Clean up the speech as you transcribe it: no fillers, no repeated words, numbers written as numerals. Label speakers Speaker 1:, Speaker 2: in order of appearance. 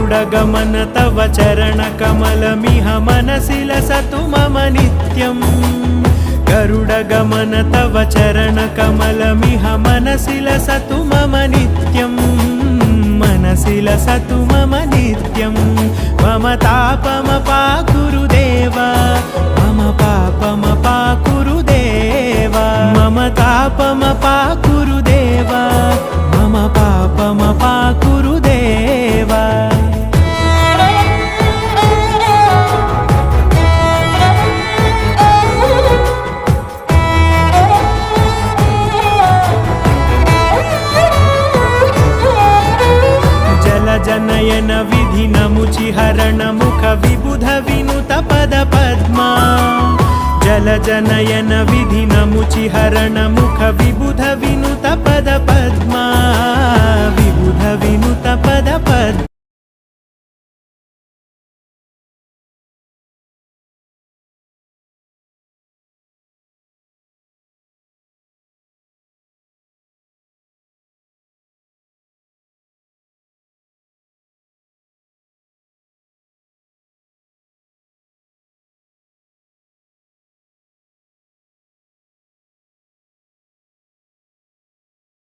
Speaker 1: गरुडगमन तव चरणकमलमिह मनसि लसतु मम नित्यम् गरुडगमन तव चरणकमलमिह मनसि लसतु मम नित्यम् मनसि लसतु मम नित्यम् मम तापमपाकुरु देव मम पापमपाकुरु देव मम तापमपाकुरु देव मम पापमपाकुरु देव जनयन विधिनमुचिहरण मुख विबुध विनुत पद पद्मा जल जनयन विधिनमुचिहरण मुख विबुध विनुत पद पद्मा विबुध विनुत पद पद्मा